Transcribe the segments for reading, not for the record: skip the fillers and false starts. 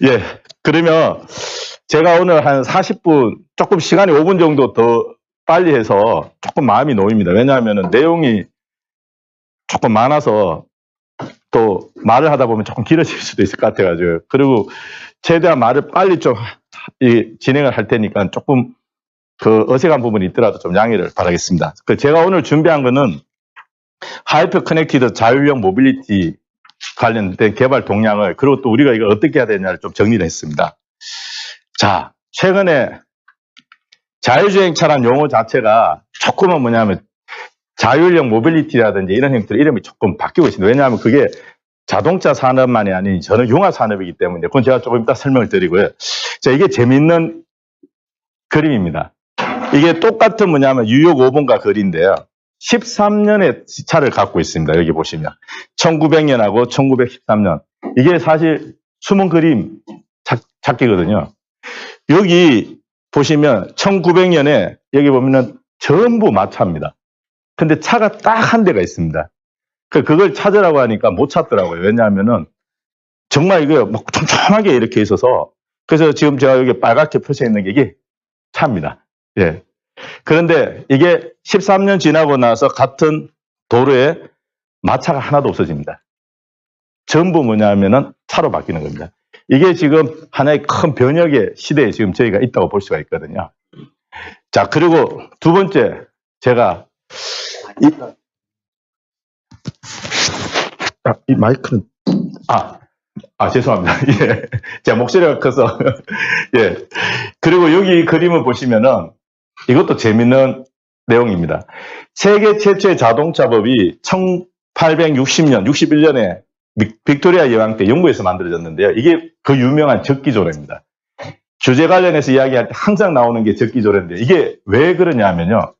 예. 그러면 제가 오늘 한 40분, 조금 시간이 5분 정도 더 빨리 해서 조금 마음이 놓입니다. 왜냐하면 내용이 조금 많아서 또 말을 하다 보면 조금 길어질 수도 있을 것 같아가지고. 그리고 최대한 말을 빨리 좀 진행을 할 테니까 조금 그 어색한 부분이 있더라도 좀 양해를 바라겠습니다. 제가 오늘 준비한 거는 하이퍼 커넥티드 자율형 모빌리티 관련된 개발 동향을, 그리고 또 우리가 이걸 어떻게 해야 되냐를 좀 정리를 했습니다. 자, 최근에 자율주행차란 용어 자체가 조금은 뭐냐면 자율형 모빌리티라든지 이런 형태로 이름이 조금 바뀌고 있습니다. 왜냐하면 그게 자동차 산업만이 아닌 저는 융합 산업이기 때문에 그건 제가 조금 이따 설명을 드리고요. 자, 이게 재밌는 그림입니다. 이게 똑같은 뭐냐면 뉴욕 5번가 거리인데요. 13년의 차를 갖고 있습니다. 여기 보시면 1900년하고 1913년. 이게 사실 숨은 그림 찾기거든요. 여기 보시면 1900년에 여기 보면은 전부 마차입니다. 근데 차가 딱 한 대가 있습니다. 그걸 찾으라고 하니까 못 찾더라고요. 왜냐하면은 정말 이거 막 촘촘하게 이렇게 있어서, 그래서 지금 제가 여기 빨갛게 표시해 있는 게 이게 차입니다. 예. 그런데 이게 13년 지나고 나서 같은 도로에 마차가 하나도 없어집니다. 전부 뭐냐면은 차로 바뀌는 겁니다. 이게 지금 하나의 큰 변혁의 시대에 지금 저희가 있다고 볼 수가 있거든요. 자, 그리고 두 번째, 제가 이 마이크는 죄송합니다. 예. 제가 목소리가 커서. 예. 그리고 여기 그림을 보시면은 이것도 재밌는 내용입니다. 세계 최초의 자동차법이 1860년, 61년에 빅토리아 여왕 때 영국에서 만들어졌는데요. 이게 그 유명한 적기조례입니다. 규제 관련해서 이야기할 때 항상 나오는 게 적기조례인데, 이게 왜 그러냐면요.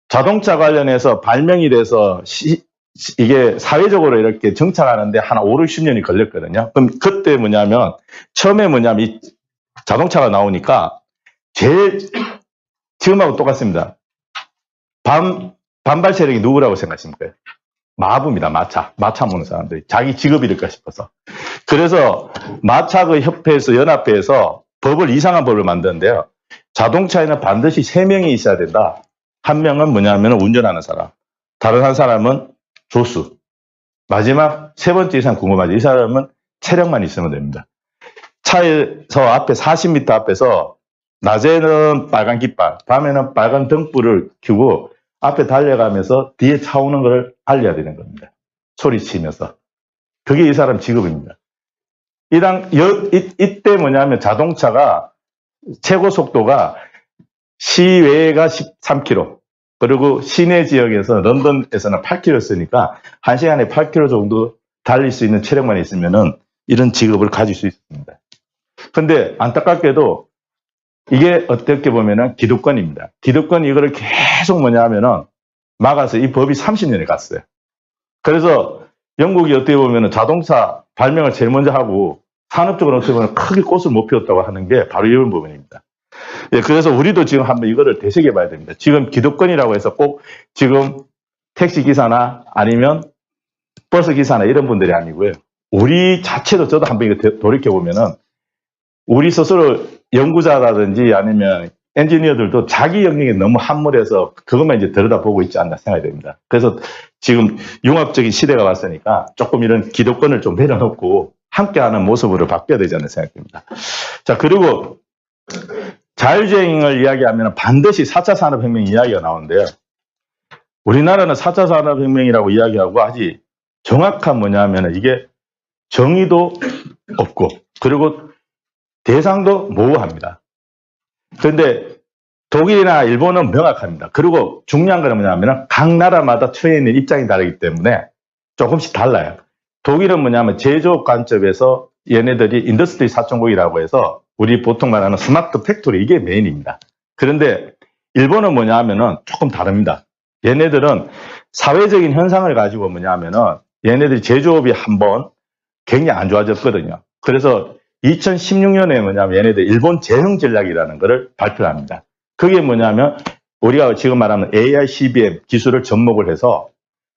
자동차 관련해서 발명이 돼서 이게 사회적으로 이렇게 정착하는데 한 5, 60년이 걸렸거든요. 그럼 그때 뭐냐면, 처음에 뭐냐면 이 자동차가 나오니까 지금하고 똑같습니다. 반발 세력이 누구라고 생각하십니까? 마부입니다. 마차 모는 사람들이. 자기 직업이랄까 싶어서. 그래서 마차 그 협회에서 연합회에서 이상한 법을 만드는데요. 자동차에는 반드시 3명이 있어야 된다. 한 명은 뭐냐면 운전하는 사람. 다른 한 사람은 조수. 마지막 세 번째 이상 궁금하죠. 이 사람은 체력만 있으면 됩니다. 차에서 앞에 40m 앞에서 낮에는 빨간 깃발, 밤에는 빨간 등불을 켜고 앞에 달려가면서 뒤에 차 오는 걸 알려야 되는 겁니다. 소리치면서. 그게 이 사람 직업입니다. 이때 뭐냐면 자동차가 최고 속도가 시외가 13km, 그리고 시내 지역에서 런던에서는 8km 쓰니까 1시간에 8km 정도 달릴 수 있는 체력만 있으면은 이런 직업을 가질 수 있습니다. 근데 안타깝게도 이게 어떻게 보면은 기득권입니다. 기득권이 이거를 계속 뭐냐면은 막아서 이 법이 30년에 갔어요. 그래서 영국이 어떻게 보면은 자동차 발명을 제일 먼저 하고 산업적으로 어떻게 보면 크게 꽃을 못 피웠다고 하는 게 바로 이런 부분입니다. 예, 그래서 우리도 지금 한번 이거를 되새겨 봐야 됩니다. 지금 기득권이라고 해서 꼭 지금 택시 기사나 아니면 버스 기사나 이런 분들이 아니고요. 우리 자체도 저도 한번 이거 돌이켜 보면은 우리 스스로 연구자라든지 아니면 엔지니어들도 자기 영역에 너무 함몰해서 그것만 이제 들여다보고 있지 않나 생각이 됩니다. 그래서 지금 융합적인 시대가 왔으니까 조금 이런 기득권을 좀 내려놓고 함께하는 모습으로 바뀌어야 되지 않나 생각됩니다. 자, 그리고 자율주행을 이야기하면 반드시 4차 산업혁명 이야기가 나오는데요. 우리나라는 4차 산업혁명이라고 이야기하고 아직 정확한 뭐냐면 이게 정의도 없고, 그리고 대상도 모호합니다. 그런데 독일이나 일본은 명확합니다. 그리고 중요한 건 뭐냐면 각 나라마다 처해 있는 입장이 다르기 때문에 조금씩 달라요. 독일은 뭐냐면 제조업 관점에서 얘네들이 인더스트리 4.0이라고 해서 우리 보통 말하는 스마트 팩토리, 이게 메인입니다. 그런데 일본은 뭐냐면은 조금 다릅니다. 얘네들은 사회적인 현상을 가지고 뭐냐면은 얘네들이 제조업이 한번 굉장히 안 좋아졌거든요. 그래서 2016년에 뭐냐면 얘네들 일본 재형 전략이라는 것을 발표합니다. 그게 뭐냐면 우리가 지금 말하는 AI CBM 기술을 접목을 해서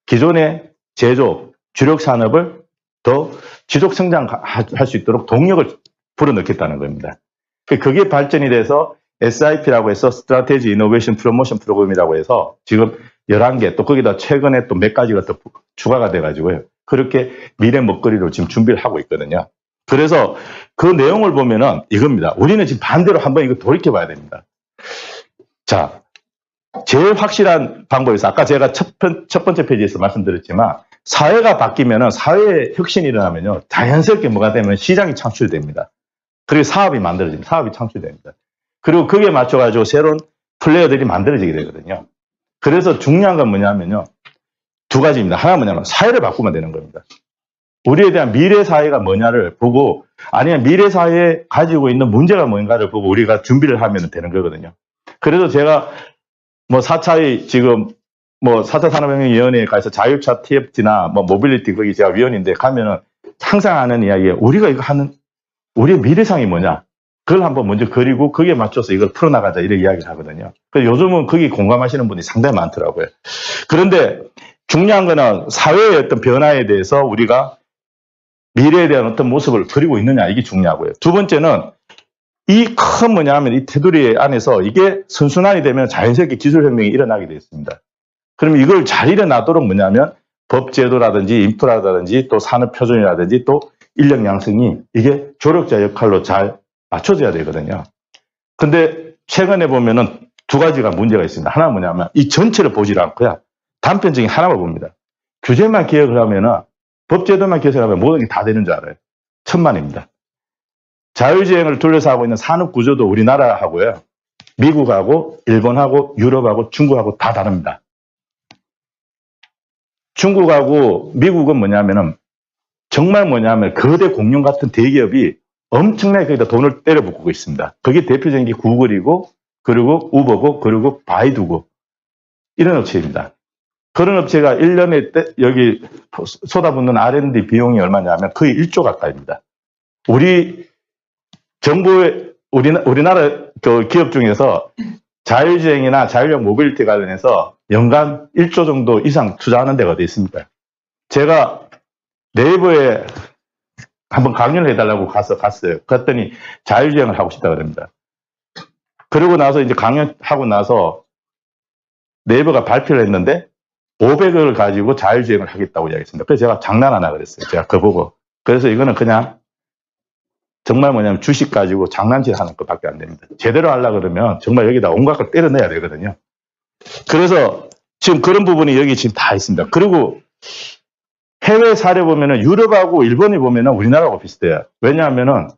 기존의 제조업, 주력 산업을 더 지속 성장할 수 있도록 동력을 불어넣겠다는 겁니다. 그게 발전이 돼서 SIP라고 해서 스트래티지 이노베이션 프로모션 프로그램이라고 해서 지금 11개, 또 거기다 최근에 또 몇 가지가 더 추가가 돼가지고요. 그렇게 미래 먹거리로 지금 준비를 하고 있거든요. 그래서 그 내용을 보면은 이겁니다. 우리는 지금 반대로 한번 이거 돌이켜 봐야 됩니다. 자, 제일 확실한 방법에서 아까 제가 첫 번째 페이지에서 말씀드렸지만 사회가 바뀌면은 사회에 혁신이 일어나면요. 자연스럽게 뭐가 되면 시장이 창출됩니다. 그리고 사업이 만들어집니다. 사업이 창출됩니다. 그리고 거기에 맞춰가지고 새로운 플레이어들이 만들어지게 되거든요. 그래서 중요한 건 뭐냐면요. 두 가지입니다. 하나 뭐냐면 사회를 바꾸면 되는 겁니다. 우리에 대한 미래 사회가 뭐냐를 보고 아니면 미래 사회에 가지고 있는 문제가 뭔가를 보고 우리가 준비를 하면 되는 거거든요. 그래서 제가 뭐 4차의 지금 뭐 4차 산업혁명위원회에 가서 자율차 TFT나 뭐 모빌리티 거기 제가 위원인데 가면은 항상 하는 이야기예요. 우리가 이거 하는 우리의 미래상이 뭐냐? 그걸 한번 먼저 그리고 거기에 맞춰서 이걸 풀어나가자 이런 이야기를 하거든요. 그래서 요즘은 거기 공감하시는 분이 상당히 많더라고요. 그런데 중요한 거는 사회의 어떤 변화에 대해서 우리가 미래에 대한 어떤 모습을 그리고 있느냐 이게 중요하고요. 두 번째는 이 큰 뭐냐면 이 테두리 안에서 이게 선순환이 되면 자연스럽게 기술혁명이 일어나게 되어 있습니다. 그럼 이걸 잘 일어나도록 뭐냐면 법제도라든지 인프라라든지 또 산업표준이라든지 또 인력 양성이 이게 조력자 역할로 잘 맞춰져야 되거든요. 근데 최근에 보면은 두 가지가 문제가 있습니다. 하나는 뭐냐면 이 전체를 보지 않고요. 단편적인 하나만 봅니다. 규제만 기억을 하면은 법제도만 개선하면 모든 게 다 되는 줄 알아요. 천만입니다. 자율주행을 둘러서 하고 있는 산업 구조도 우리나라하고요. 미국하고 일본하고 유럽하고 중국하고 다 다릅니다. 중국하고 미국은 뭐냐면은 정말 뭐냐면 거대 공룡 같은 대기업이 엄청나게 거기다 돈을 때려 붓고 있습니다. 그게 대표적인 게 구글이고 그리고 우버고 그리고 바이두고 이런 업체입니다. 그런 업체가 1년에 여기 쏟아붓는 R&D 비용이 얼마냐면 거의 1조 가까이입니다. 우리 정부의 우리나라 그 기업 중에서 자율주행이나 자율형 모빌리티 관련해서 연간 1조 정도 이상 투자하는 데가 어디 있습니까? 제가 네이버에 한번 강연을 해달라고 갔어요. 그랬더니 자율주행을 하고 싶다 그럽니다. 그러고 나서 이제 강연하고 나서 네이버가 발표를 했는데 500억을 가지고 자율주행을 하겠다고 이야기했습니다. 그래서 제가 장난하나 그랬어요. 제가 그거 보고. 그래서 이거는 그냥 정말 뭐냐면 주식 가지고 장난질 하는 것밖에 안 됩니다. 제대로 하려고 그러면 정말 여기다 온갖 걸 때려내야 되거든요. 그래서 지금 그런 부분이 여기 지금 다 있습니다. 그리고 해외 사례 보면은 유럽하고 일본이 보면은 우리나라하고 비슷해요. 왜냐하면은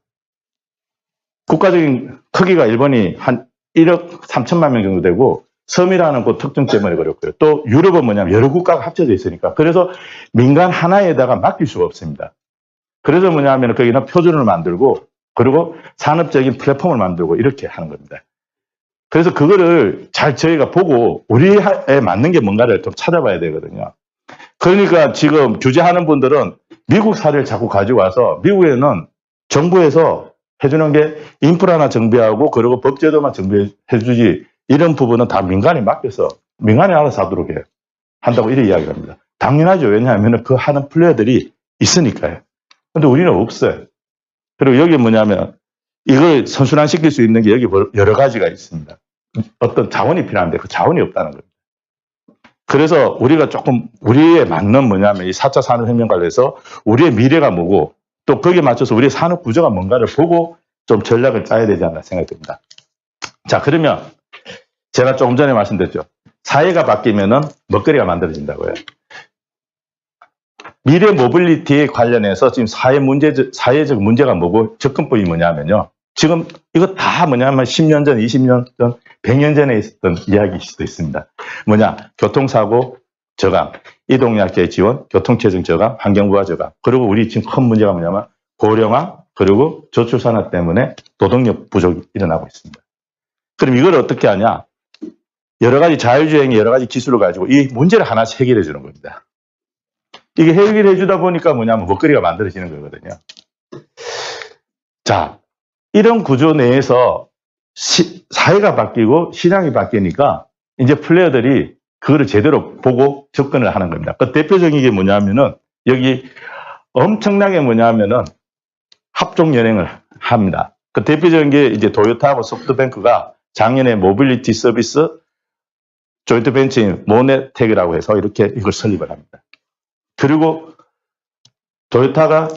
국가적인 크기가 일본이 한 1억 3천만 명 정도 되고 섬이라는 그 특징 때문에 그렇고요. 또 유럽은 뭐냐면 여러 국가가 합쳐져 있으니까 그래서 민간 하나에다가 맡길 수가 없습니다. 그래서 뭐냐면 거기는 표준을 만들고 그리고 산업적인 플랫폼을 만들고 이렇게 하는 겁니다. 그래서 그거를 잘 저희가 보고 우리에 맞는 게 뭔가를 좀 찾아봐야 되거든요. 그러니까 지금 규제하는 분들은 미국 사례를 자꾸 가지고 와서 미국에는 정부에서 해주는 게 인프라나 정비하고 그리고 법제도만 정비해주지 이런 부분은 다 민간에 맡겨서 민간에 알아서 하도록 해요. 한다고 이렇게 이야기를 합니다. 당연하죠. 왜냐하면 그 하는 플레이어들이 있으니까요. 근데 우리는 없어요. 그리고 여기 뭐냐면 이걸 선순환시킬 수 있는 게 여기 여러 가지가 있습니다. 어떤 자원이 필요한데 그 자원이 없다는 겁니다. 그래서 우리가 조금 우리에 맞는 뭐냐면 이 4차 산업혁명 관련해서 우리의 미래가 뭐고 또 거기에 맞춰서 우리의 산업 구조가 뭔가를 보고 좀 전략을 짜야 되지 않나 생각이 듭니다. 자, 그러면 제가 조금 전에 말씀드렸죠. 사회가 바뀌면은 먹거리가 만들어진다고요. 미래 모빌리티에 관련해서 지금 사회적 문제가 뭐고 접근법이 뭐냐면요. 지금 이거 다 뭐냐면 10년 전, 20년 전, 100년 전에 있었던 이야기일 수도 있습니다. 뭐냐, 교통사고 저감, 이동약자의 지원, 교통체증 저감, 환경부하 저감. 그리고 우리 지금 큰 문제가 뭐냐면 고령화, 그리고 저출산화 때문에 노동력 부족이 일어나고 있습니다. 그럼 이걸 어떻게 하냐? 여러 가지 자율주행의 여러 가지 기술을 가지고 이 문제를 하나씩 해결해 주는 겁니다. 이게 해결해 주다 보니까 뭐냐면 먹거리가 만들어지는 거거든요. 자, 이런 구조 내에서 사회가 바뀌고 시장이 바뀌니까 이제 플레이어들이 그거를 제대로 보고 접근을 하는 겁니다. 그 대표적인 게 뭐냐면은 여기 엄청나게 뭐냐면은 합종 연행을 합니다. 그 대표적인 게 이제 도요타하고 소프트뱅크가 작년에 모빌리티 서비스 조인트 벤처인 모네텍이라고 해서 이렇게 이걸 설립을 합니다. 그리고 도요타가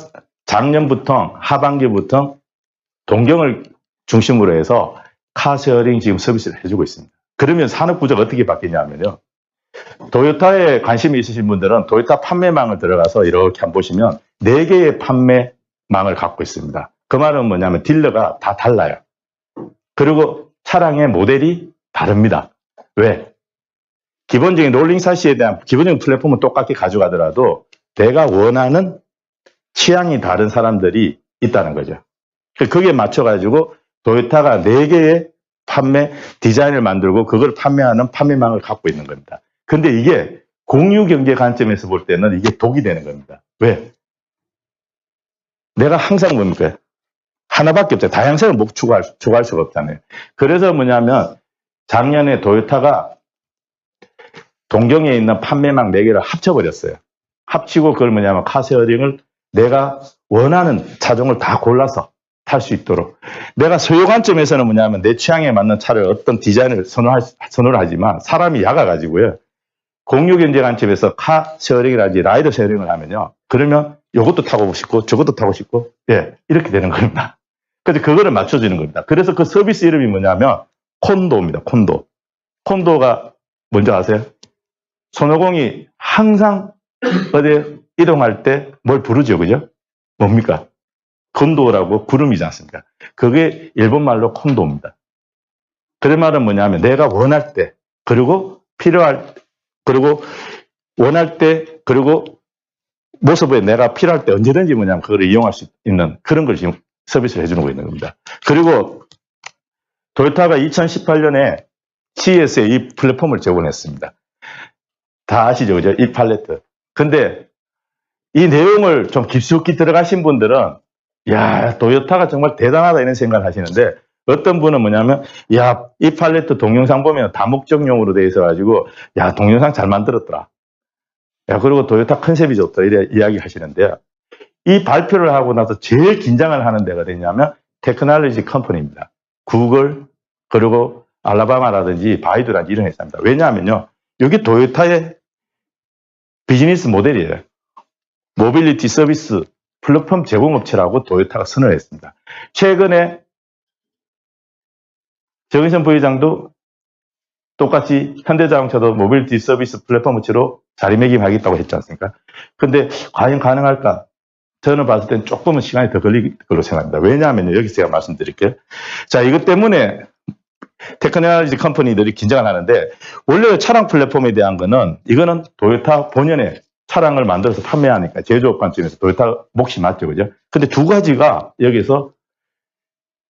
작년부터 하반기부터 동경을 중심으로 해서 카쉐어링 지금 서비스를 해주고 있습니다. 그러면 산업 구조가 어떻게 바뀌냐면요. 도요타에 관심이 있으신 분들은 도요타 판매망을 들어가서 이렇게 한번 보시면 4개의 판매망을 갖고 있습니다. 그 말은 뭐냐면 딜러가 다 달라요. 그리고 차량의 모델이 다릅니다. 왜? 기본적인 롤링 사시에 대한 기본적인 플랫폼은 똑같게 가져가더라도 내가 원하는 취향이 다른 사람들이 있다는 거죠. 거기에 맞춰가지고 도요타가 4개의 판매 디자인을 만들고 그걸 판매하는 판매망을 갖고 있는 겁니다. 근데 이게 공유 경제 관점에서 볼 때는 이게 독이 되는 겁니다. 왜? 내가 항상 뭡니까? 하나밖에 없잖아요. 다양성을 못 추구할 수가 없잖아요. 그래서 뭐냐면 작년에 도요타가 동경에 있는 판매망 4개를 합쳐버렸어요. 합치고 그걸 뭐냐면 카쉐어링을 내가 원하는 차종을 다 골라서 탈 수 있도록. 내가 소요 관점에서는 뭐냐면 내 취향에 맞는 차를 어떤 디자인을 선호를 하지만 사람이 약아가지고요. 공유 경제 관점에서 카쉐어링이라든지 라이더 쉐어링을 하면요. 그러면 이것도 타고 싶고 저것도 타고 싶고 예 이렇게 되는 겁니다. 그래서 그거를 맞춰주는 겁니다. 그래서 그 서비스 이름이 뭐냐면 콘도입니다. 콘도. 콘도가 뭔지 아세요? 손오공이 항상 어디 이동할 때 뭘 부르죠, 그죠? 뭡니까? 콘도라고 구름이지 않습니까? 그게 일본말로 콘도입니다. 그 말은 뭐냐면 내가 원할 때, 그리고 필요할, 그리고 원할 때, 그리고 모습에 내가 필요할 때 언제든지 뭐냐면 그걸 이용할 수 있는 그런 걸 지금 서비스를 해주는 있는 겁니다. 그리고 도요타가 2018년에 CES에 이 플랫폼을 제공했습니다. 다 아시죠, 그죠? 이 팔레트. 근데 이 내용을 좀 깊숙이 들어가신 분들은 야, 도요타가 정말 대단하다 이런 생각을 하시는데 어떤 분은 뭐냐면 야, 이 팔레트 동영상 보면 다목적용으로 되어 있어가지고 야, 동영상 잘 만들었더라. 야, 그리고 도요타 컨셉이 좋다 이래 이야기 하시는데요. 이 발표를 하고 나서 제일 긴장을 하는 데가 되냐면 테크놀로지 컴퍼니입니다. 구글 그리고 알라바마라든지 바이두라든지 이런 회사입니다. 왜냐하면요. 여기 도요타의 비즈니스 모델이에요. 모빌리티 서비스 플랫폼 제공업체라고 도요타가 선언을 했습니다. 최근에 정의선 부회장도 똑같이 현대자동차도 모빌리티 서비스 플랫폼 업체로 자리매김하겠다고 했지 않습니까? 근데 과연 가능할까? 저는 봤을 땐 조금은 시간이 더 걸릴 걸로 생각합니다. 왜냐하면 여기서 제가 말씀드릴게요. 자, 이것 때문에 테크놀로지 컴퍼니들이 긴장을 하는데 원래 차량 플랫폼에 대한 거는 이거는 도요타 본연의 차량을 만들어서 판매하니까 제조업 관점에서 도요타 몫이 맞죠, 그죠? 근데 두 가지가 여기서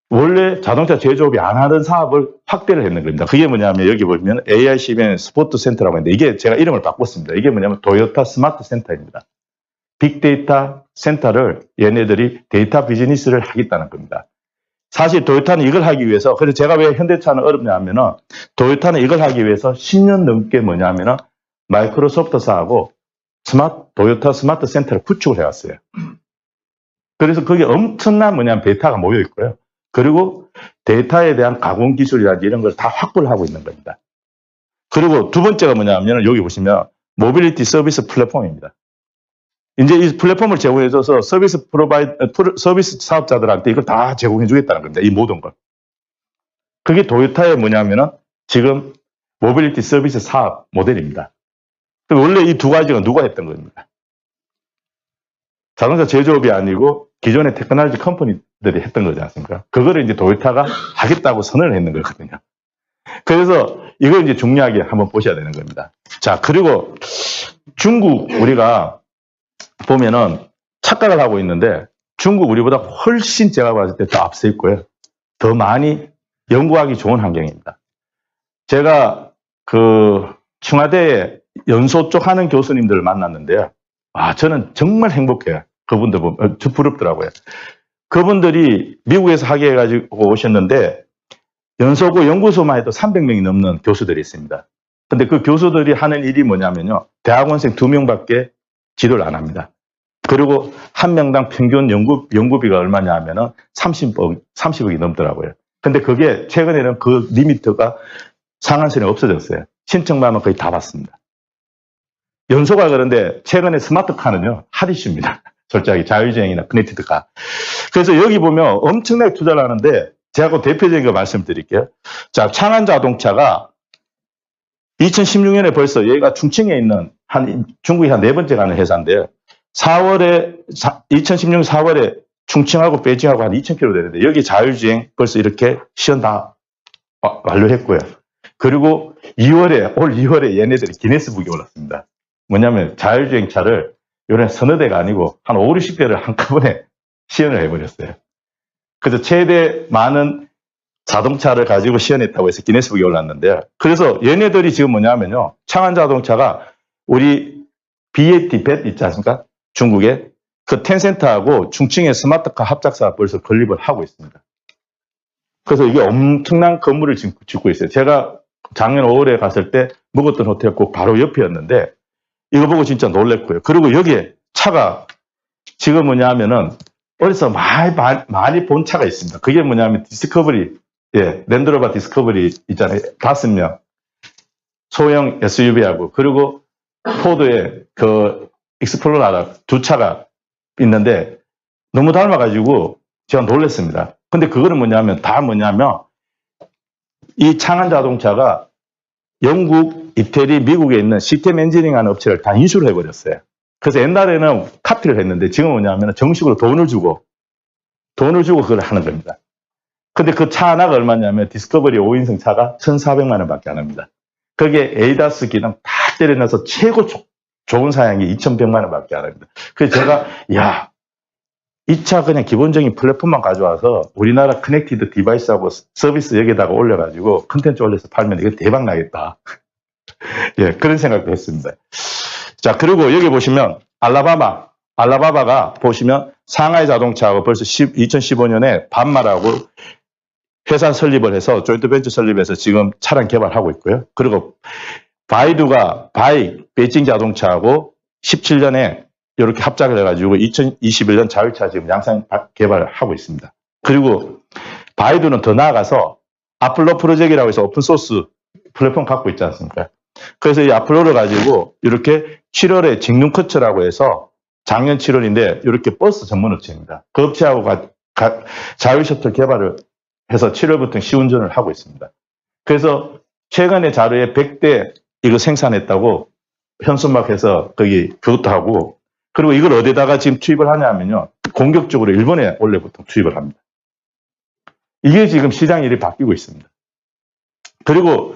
원래 자동차 제조업이 안 하던 사업을 확대를 했는 겁니다. 그게 뭐냐면 여기 보면 AICBN 스포트 센터라고 했는데 이게 제가 이름을 바꿨습니다. 이게 뭐냐면 도요타 스마트 센터입니다. 빅데이터 센터를 얘네들이 데이터 비즈니스를 하겠다는 겁니다. 사실 도요타는 이걸 하기 위해서, 그래서 제가 왜 현대차는 어렵냐 하면은, 도요타는 이걸 하기 위해서 10년 넘게 뭐냐면은, 마이크로소프트사하고 도요타 스마트 센터를 구축을 해왔어요. 그래서 거기에 엄청난 뭐냐면 데이터가 모여 있고요. 그리고 데이터에 대한 가공 기술이라든지 이런 걸 다 확보를 하고 있는 겁니다. 그리고 두 번째가 뭐냐면, 여기 보시면, 모빌리티 서비스 플랫폼입니다. 이제 이 플랫폼을 제공해줘서 서비스 사업자들한테 이걸 다 제공해주겠다는 겁니다. 이 모든 걸. 그게 도요타의 뭐냐면은 지금 모빌리티 서비스 사업 모델입니다. 원래 이 두 가지가 누가 했던 겁니다. 자동차 제조업이 아니고 기존의 테크놀로지 컴퍼니들이 했던 거지 않습니까? 그거를 이제 도요타가 하겠다고 선언을 했는 거거든요. 그래서 이걸 이제 중요하게 한번 보셔야 되는 겁니다. 자, 그리고 중국 우리가 보면은 착각을 하고 있는데 중국 우리보다 훨씬 제가 봤을 때 더 앞서 있고요. 더 많이 연구하기 좋은 환경입니다. 제가 그 청와대에 연소 쪽 하는 교수님들을 만났는데요. 아, 저는 정말 행복해요. 그분들 보면 저 부럽더라고요. 그분들이 미국에서 하게 해가지고 오셨는데 연소고 연구소만 해도 300명이 넘는 교수들이 있습니다. 근데 그 교수들이 하는 일이 뭐냐면요. 대학원생 2명밖에 지도를 안 합니다. 그리고 한 명당 평균 연구비가 얼마냐 하면은 30억이 넘더라고요. 근데 그게 최근에는 그 리미트가 상한선이 없어졌어요. 신청만 하면 거의 다 받습니다. 연소가 그런데 최근에 스마트카는요, 핫 이슈입니다. 솔직하게 자율주행이나 커넥티드카. 그래서 여기 보면 엄청나게 투자를 하는데 제가 그 대표적인 거 말씀드릴게요. 자, 창안 자동차가 2016년에 벌써 얘가 충칭에 있는 중국이 한 4번째 가는 회사인데요. 2016년 4월에 충칭하고 베이징하고 한 2,000km 되는데 여기 자율주행 벌써 이렇게 시연 다 완료했고요. 그리고 올 2월에 얘네들이 기네스북에 올랐습니다. 뭐냐면 자율주행 차를 이런 서너 대가 아니고 한 5, 60대를 한꺼번에 시연을 해버렸어요. 그래서 최대 많은 자동차를 가지고 시연했다고 해서 기네스북에 올랐는데요. 그래서 얘네들이 지금 뭐냐면요. 창안 자동차가 우리 BAT 있지 않습니까? 중국에 그 텐센트하고 충칭의 스마트카 합작사가 벌써 건립을 하고 있습니다. 그래서 이게 엄청난 건물을 지금 짓고 있어요. 제가 작년 5월에 갔을 때 묵었던 호텔 꼭 바로 옆이었는데 이거 보고 진짜 놀랬고요. 그리고 여기에 차가 지금 뭐냐면은 어디서 많이 본 차가 있습니다. 그게 뭐냐면 디스커버리, 랜드로버 디스커버리 있잖아요. 5명. 소형 SUV하고 그리고 포드의 그 익스플로러 2차가 있는데 너무 닮아가지고 제가 놀랐습니다. 근데 그거는 뭐냐면 이 창안 자동차가 영국, 이태리, 미국에 있는 시스템 엔지니어링 하는 업체를 다 인수를 해버렸어요. 그래서 옛날에는 카피를 했는데 지금 뭐냐면 정식으로 돈을 주고 그걸 하는 겁니다. 근데 그 차 하나가 얼마냐면 디스커버리 5인승 차가 1,400만 원밖에 안 합니다. 거기에 에이다스 기능 다 때려넣어서 최고 좋은 사양이 2,100만 원밖에 안 합니다. 그래서 제가 이 차 그냥 기본적인 플랫폼만 가져와서 우리나라 커넥티드 디바이스하고 서비스 여기다가 올려가지고 컨텐츠 올려서 팔면 이거 대박 나겠다. 그런 생각도 했습니다. 자, 그리고 여기 보시면 알라바바가 보시면 상하이 자동차하고 벌써 2015년에 반말하고 회사 설립을 해서 조인트 벤처 설립해서 지금 차량 개발하고 있고요. 그리고 바이두가 베이징 자동차하고 17년에 이렇게 합작을 해가지고 2021년 자율차 지금 양산 개발을 하고 있습니다. 그리고 바이두는 더 나아가서 아플로 프로젝트라고 해서 오픈소스 플랫폼 갖고 있지 않습니까? 그래서 이 아플로를 가지고 이렇게 7월에 직능커처라고 해서 작년 7월인데 이렇게 버스 전문 업체입니다. 그 업체하고 자율 셔틀 개발을 해서 7월부터 시운전을 하고 있습니다. 그래서 최근에 자료에 100대 이거 생산했다고 현수막해서 거기 그것도 하고 그리고 이걸 어디다가 지금 투입을 하냐면요. 공격적으로 일본에 원래 보통 투입을 합니다. 이게 지금 시장 일이 바뀌고 있습니다. 그리고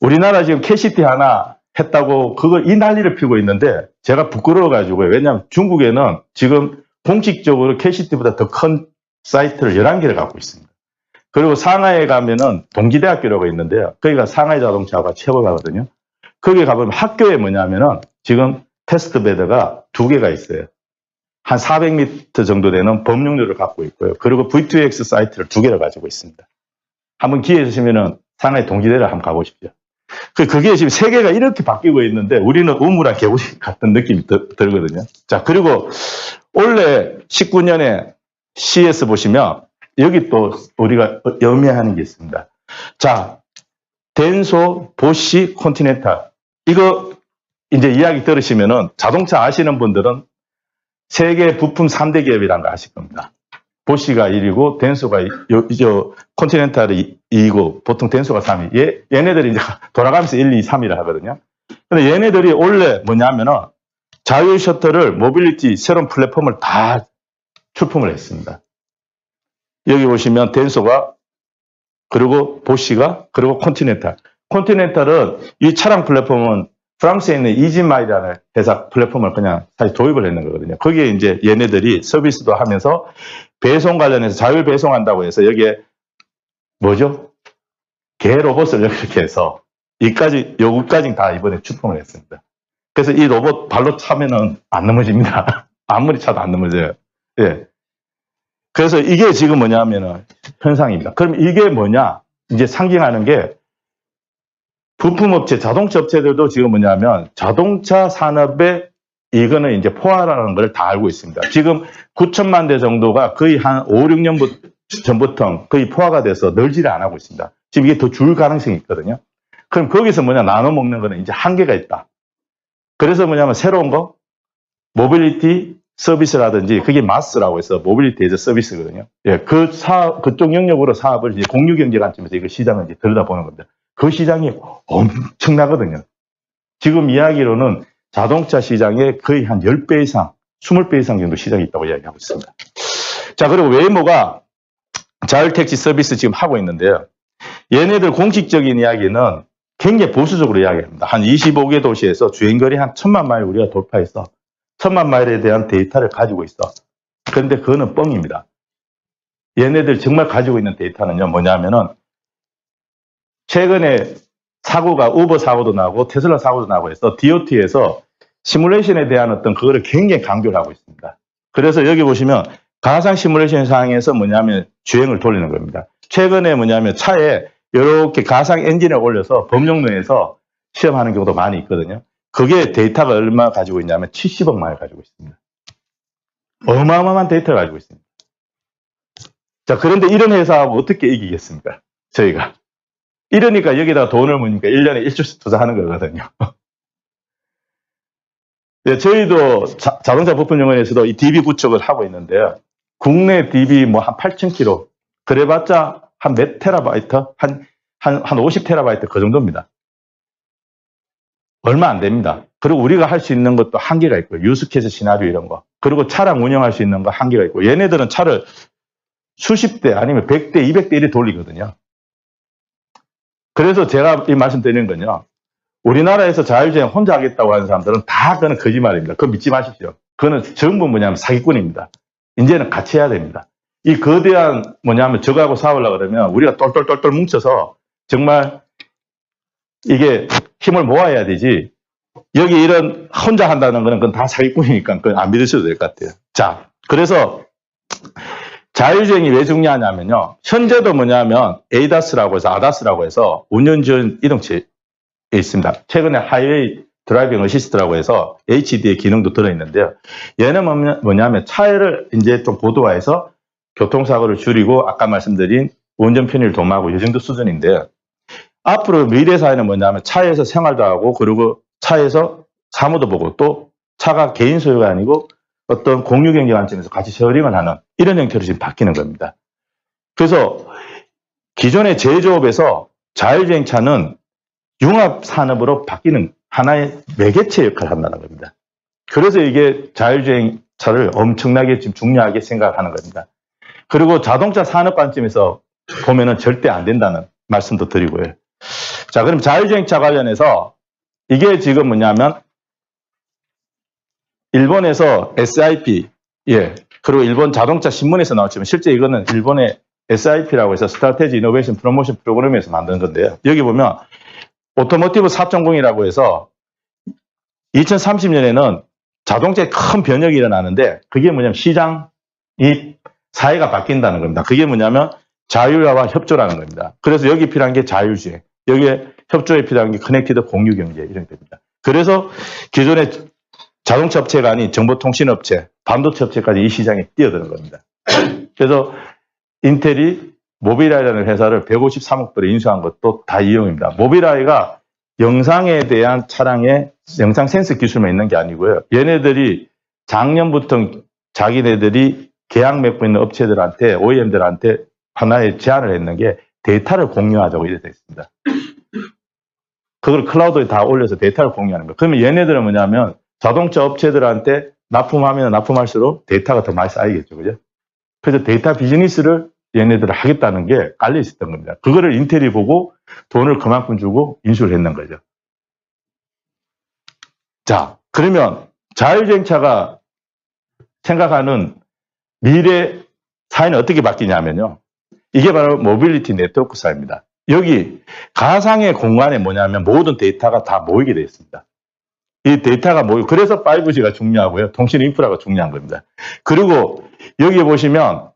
우리나라 지금 캐시티 하나 했다고 이 난리를 피우고 있는데 제가 부끄러워가지고요. 왜냐하면 중국에는 지금 공식적으로 캐시티보다 더 큰 사이트를 11개를 갖고 있습니다. 그리고 상하이에 가면은 동기대학교라고 있는데요. 거기가 상하이 자동차가 최고가거든요. 거기 가보면 학교에 뭐냐면은 지금 테스트 베드가 2개가 있어요. 한 400m 정도 되는 범용료를 갖고 있고요. 그리고 V2X 사이트를 2개를 가지고 있습니다. 한번 기회 있으시면은 상하이 동기대를 한번 가보십시오. 그게 지금 세계가 이렇게 바뀌고 있는데 우리는 우물한 개구리 같은 느낌이 들거든요. 자, 그리고 올해 19년에 CS 보시면 여기 또 우리가 염려하는 게 있습니다. 자, 덴소, 보쉬, 컨티넨탈. 이거 이제 이야기 들으시면은 자동차 아시는 분들은 세계 부품 3대 기업이라는 거 아실 겁니다. 보쉬가 1위고 덴소가 컨티넨탈이 2위고 보통 덴소가 3위. 얘네들이 이제 돌아가면서 1, 2, 3위를 하거든요. 근데 얘네들이 원래 뭐냐면은 자율 셔틀을 모빌리티 새로운 플랫폼을 다 출품을 했습니다. 여기 보시면 덴소가 그리고 보쉬가 그리고 컨티넨탈. 컨티넨탈은 이 차량 플랫폼은 프랑스에 있는 이지마이라는 회사 플랫폼을 그냥 사실 도입을 했는 거거든요. 거기에 이제 얘네들이 서비스도 하면서 배송 관련해서 자율 배송한다고 해서 여기에 뭐죠? 개 로봇을 이렇게 해서 요거까지 다 이번에 출품을 했습니다. 그래서 이 로봇 발로 차면은 안 넘어집니다. 아무리 차도 안 넘어져요. 그래서 이게 지금 뭐냐면은 현상입니다. 그럼 이게 뭐냐? 이제 상징하는 게 부품업체, 자동차 업체들도 지금 뭐냐면 자동차 산업의 이거는 이제 포화라는 걸 다 알고 있습니다. 지금 9천만 대 정도가 거의 한 5, 6년 전부터 거의 포화가 돼서 늘지를 안 하고 있습니다. 지금 이게 더 줄 가능성이 있거든요. 그럼 거기서 뭐냐, 나눠 먹는 거는 이제 한계가 있다. 그래서 뭐냐면 새로운 거, 모빌리티 서비스라든지, 그게 마스라고 해서 모빌리티 에즈 서비스거든요. 예, 그쪽 영역으로 사업을 이제 공유 경제 관점에서 이거 시장을 이제 들여다보는 겁니다. 그 시장이 엄청나거든요. 지금 이야기로는 자동차 시장에 거의 한 10배 이상, 20배 이상 정도 시장이 있다고 이야기하고 있습니다. 자, 그리고 웨이모가 자율택시 서비스 지금 하고 있는데요. 얘네들 공식적인 이야기는 굉장히 보수적으로 이야기합니다. 한 25개 도시에서 주행거리 한 1000만 마일 우리가 돌파했어. 1000만 마일에 대한 데이터를 가지고 있어. 그런데 그거는 뻥입니다. 얘네들 정말 가지고 있는 데이터는요, 뭐냐면은 최근에 사고가 우버 사고도 나고 테슬라 사고도 나고 해서 DOT에서 시뮬레이션에 대한 어떤 그거를 굉장히 강조를 하고 있습니다. 그래서 여기 보시면 가상 시뮬레이션 상에서 뭐냐면 주행을 돌리는 겁니다. 최근에 뭐냐면 차에 이렇게 가상 엔진을 올려서 범용로에서 시험하는 경우도 많이 있거든요. 그게 데이터가 얼마 가지고 있냐면 70억 마일 가지고 있습니다. 어마어마한 데이터를 가지고 있습니다. 자, 그런데 이런 회사하고 어떻게 이기겠습니까? 저희가. 이러니까 여기다가 돈을 묻니까 1년에 1조씩 투자하는 거거든요. 네, 저희도 자동차 부품연구원에서도 이 DB 구축을 하고 있는데요. 국내 DB 뭐 한 8,000km, 그래봤자 한 몇 테라바이트? 한 50테라바이트 그 정도입니다. 얼마 안 됩니다. 그리고 우리가 할 수 있는 것도 한계가 있고요. 유스케이스 시나리오 이런 거. 그리고 차량 운영할 수 있는 거 한계가 있고, 얘네들은 차를 수십 대 아니면 100대, 200대 이렇게 돌리거든요. 그래서 제가 이 말씀 드리는 건요. 우리나라에서 자율주행 혼자 하겠다고 하는 사람들은 다 그건 거짓말입니다. 그거 믿지 마십시오. 그거는 전부 뭐냐면 사기꾼입니다. 이제는 같이 해야 됩니다. 이 거대한 뭐냐면 저거하고 싸우려고 그러면 우리가 똘똘똘똘 뭉쳐서 정말 이게 힘을 모아야 되지. 여기 이런 혼자 한다는 거는 그건 다 사기꾼이니까 그건 안 믿으셔도 될 것 같아요. 자, 그래서 자율주행이 왜 중요하냐면요. 현재도 뭐냐면 ADAS라고 해서 아다스라고 해서 운전지원 이동체에 있습니다. 최근에 하이웨이 드라이빙 어시스트라고 해서 HD의 기능도 들어있는데요. 얘는 뭐냐면 차를 이제 좀 고도화해서 교통사고를 줄이고 아까 말씀드린 운전 편의를 도모하고 이 정도 수준인데요. 앞으로 미래 사회는 뭐냐면 차에서 생활도 하고 그리고 차에서 사무도 보고 또 차가 개인 소유가 아니고 어떤 공유 경제 관점에서 같이 쉐어링을 하는 이런 형태로 지금 바뀌는 겁니다. 그래서 기존의 제조업에서 자율주행차는 융합산업으로 바뀌는 하나의 매개체 역할을 한다는 겁니다. 그래서 이게 자율주행차를 엄청나게 지금 중요하게 생각하는 겁니다. 그리고 자동차 산업 관점에서 보면은 절대 안 된다는 말씀도 드리고요. 자, 그럼 자율주행차 관련해서 이게 지금 뭐냐면 일본에서 SIP, 예, 그리고 일본 자동차 신문에서 나왔지만 실제 이거는 일본의 SIP라고 해서 스트래티지 이노베이션 프로모션 프로그램에서 만든 건데요. 여기 보면 오토모티브 4.0이라고 해서 2030년에는 자동차에 큰 변혁이 일어나는데 그게 뭐냐면 시장이 사회가 바뀐다는 겁니다. 그게 뭐냐면 자율화와 협조라는 겁니다. 그래서 여기 필요한 게 자율주행, 여기에 협조에 필요한 게 커넥티드 공유경제 이런 겁니다. 그래서 기존의 자동차 업체가 아닌 정보통신업체, 반도체 업체까지 이 시장에 뛰어드는 겁니다. 그래서 인텔이 모빌아이라는 회사를 153억 불에 인수한 것도 다 이용입니다. 모빌아이가 영상에 대한 차량의 영상 센서 기술만 있는 게 아니고요. 얘네들이 작년부터 자기네들이 계약 맺고 있는 업체들한테, OEM들한테 하나의 제안을 했는 게 데이터를 공유하자고 이래 되어 있습니다. 그걸 클라우드에 다 올려서 데이터를 공유하는 거예요. 그러면 얘네들은 뭐냐면 자동차 업체들한테 납품하면 납품할수록 데이터가 더 많이 쌓이겠죠. 그죠? 그래서 데이터 비즈니스를 얘네들을 하겠다는 게 깔려 있었던 겁니다. 그거를 인텔이 보고 돈을 그만큼 주고 인수를 했는 거죠. 자, 그러면 자율주행차가 생각하는 미래 사회는 어떻게 바뀌냐면요. 이게 바로 모빌리티 네트워크 사회입니다. 여기 가상의 공간에 뭐냐면 모든 데이터가 다 모이게 되어 있습니다. 이 데이터가 모이고 그래서 5G가 중요하고요. 통신 인프라가 중요한 겁니다. 그리고 여기 보시면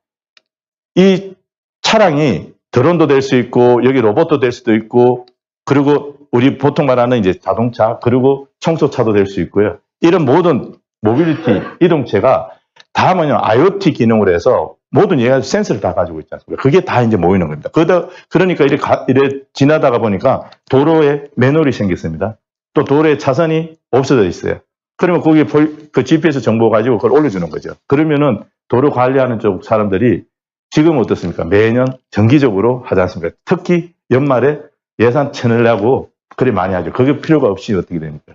이 차량이 드론도 될 수 있고 여기 로봇도 될 수도 있고 그리고 우리 보통 말하는 이제 자동차 그리고 청소차도 될 수 있고요. 이런 모든 모빌리티, 이동체가 다 뭐냐, IoT 기능을 해서 모든 여러 가지 센서를 다 가지고 있지 않습니까? 그게 다 이제 모이는 겁니다. 그러니까 이래 지나다가 보니까 도로에 맨홀이 생겼습니다. 또 도로에 차선이 없어져 있어요. 그러면 거기에 그 GPS 정보 가지고 그걸 올려주는 거죠. 그러면은 도로 관리하는 쪽 사람들이 지금 어떻습니까? 매년 정기적으로 하지 않습니까? 특히 연말에 예산 쳐내려고 그리 많이 하죠. 그게 필요가 없이 어떻게 됩니까?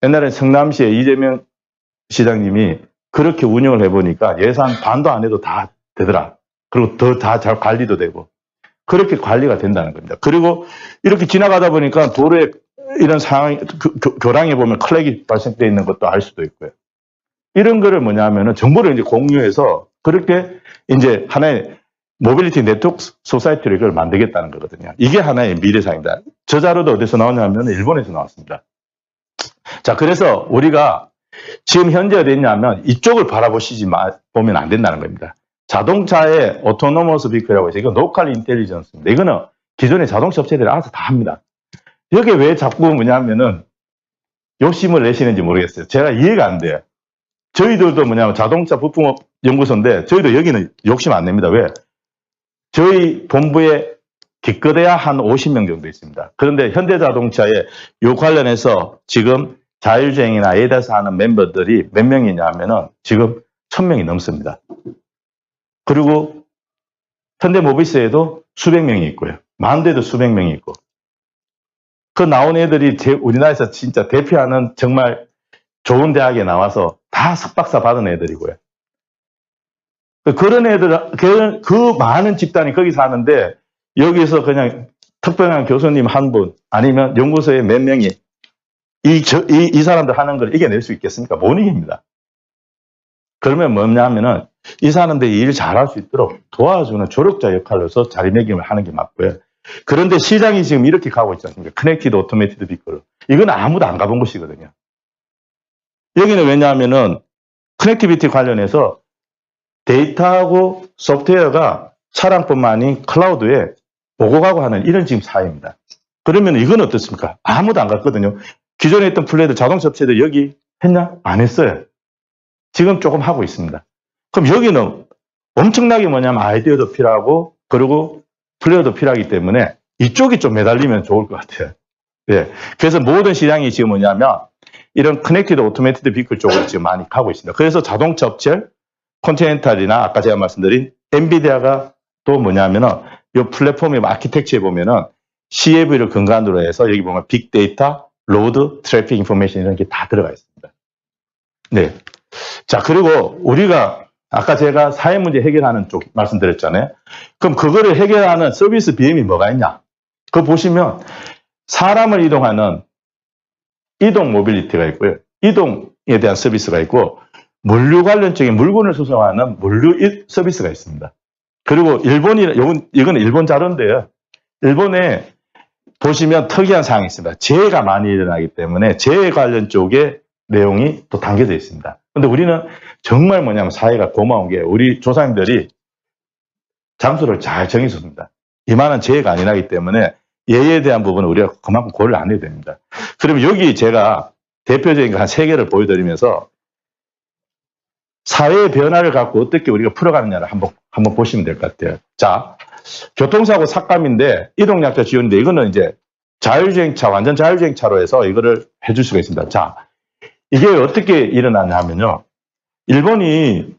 옛날에 성남시에 이재명 시장님이 그렇게 운영을 해보니까 예산 반도 안 해도 다 되더라. 그리고 더 다 잘 관리도 되고. 그렇게 관리가 된다는 겁니다. 그리고 이렇게 지나가다 보니까 도로에 이런 상황이, 교량에 보면 클렉이 발생되어 있는 것도 알 수도 있고요. 이런 거를 뭐냐 하면은 정보를 이제 공유해서 그렇게 이제 하나의 모빌리티 네트워크 소사이티를 이걸 만들겠다는 거거든요. 이게 하나의 미래사입니다. 저 자료도 어디서 나오냐면 일본에서 나왔습니다. 자, 그래서 우리가 지금 현재 어디 있냐면 이쪽을 보면 안 된다는 겁니다. 자동차의 오토노머스 비클이라고 해서 이거 로컬 인텔리전스입니다. 이거는 기존의 자동차 업체들이 알아서 다 합니다. 여기 왜 자꾸 뭐냐면은 욕심을 내시는지 모르겠어요. 제가 이해가 안 돼요. 저희들도 뭐냐면 자동차 부품업 연구소인데 저희도 여기는 욕심 안 냅니다. 왜? 저희 본부에 기껏해야 한 50명 정도 있습니다. 그런데 현대자동차에 요 관련해서 지금 자율주행이나 ADAS 하는 멤버들이 몇 명이냐 하면은 지금 1000명이 넘습니다. 그리고 현대모비스에도 수백 명이 있고요. 만대도 수백 명이 있고. 그 나온 애들이 우리나라에서 진짜 대표하는 정말 좋은 대학에 나와서 다 석박사 받은 애들이고요. 그런 애들, 그 많은 집단이 거기 사는데 여기서 그냥 특별한 교수님 한 분 아니면 연구소에 몇 명이 이 사람들 하는 걸 이겨낼 수 있겠습니까? 못 이깁니다. 그러면 뭐냐면은 이 사람들이 일 잘할 수 있도록 도와주는 조력자 역할로서 자리매김을 하는 게 맞고요. 그런데 시장이 지금 이렇게 가고 있지 않습니까? 커넥티드 오토메이티드 비클. 이건 아무도 안 가본 곳이거든요. 여기는 왜냐하면은 커넥티비티 관련해서 데이터하고 소프트웨어가 차량뿐만 아닌 클라우드에 오고 가고 하는 이런 지금 사회입니다. 그러면 이건 어떻습니까? 아무도 안 갔거든요. 기존에 있던 플레이들 자동차 업체들 여기 했냐? 안 했어요. 지금 조금 하고 있습니다. 그럼 여기는 엄청나게 뭐냐면 아이디어도 필요하고 그리고 플레이어도 필요하기 때문에 이쪽이 좀 매달리면 좋을 것 같아요. 예. 그래서 모든 시장이 지금 뭐냐면 이런 커넥티드 오토메이티드 비클 쪽으로 지금 많이 가고 있습니다. 그래서 자동차 업체, 컨티넨탈이나 아까 제가 말씀드린 엔비디아가 또 뭐냐면은 이 플랫폼의 아키텍처에 보면은 CAV를 근간으로 해서 여기 보면 빅데이터, 로드, 트래픽 인포메이션 이런 게 다 들어가 있습니다. 네. 자, 그리고 우리가 아까 제가 사회 문제 해결하는 쪽 말씀드렸잖아요. 그럼 그거를 해결하는 서비스 BM이 뭐가 있냐? 그거 보시면 사람을 이동하는 이동 모빌리티가 있고요. 이동에 대한 서비스가 있고 물류 관련적인 물건을 수송하는 물류 서비스가 있습니다. 그리고 이건 일본 자료인데요. 일본에 보시면 특이한 사항이 있습니다. 재해가 많이 일어나기 때문에 재해 관련 쪽에 내용이 또 담겨져 있습니다. 근데 우리는 정말 뭐냐면 사회가 고마운 게 우리 조상님들이 장소를 잘 정해줬습니다. 이만한 재해가 안 일어나기 때문에 예에 대한 부분은 우리가 그만큼 고려를 안 해야 됩니다. 그러면 여기 제가 대표적인 거 한 3개를 보여드리면서 사회의 변화를 갖고 어떻게 우리가 풀어가느냐를 한번 보시면 될 것 같아요. 자, 교통사고 삭감인데 이동약자 지원인데 이거는 이제 자율주행차, 완전 자율주행차로 해서 이거를 해줄 수가 있습니다. 자, 이게 어떻게 일어나냐 하면요. 일본이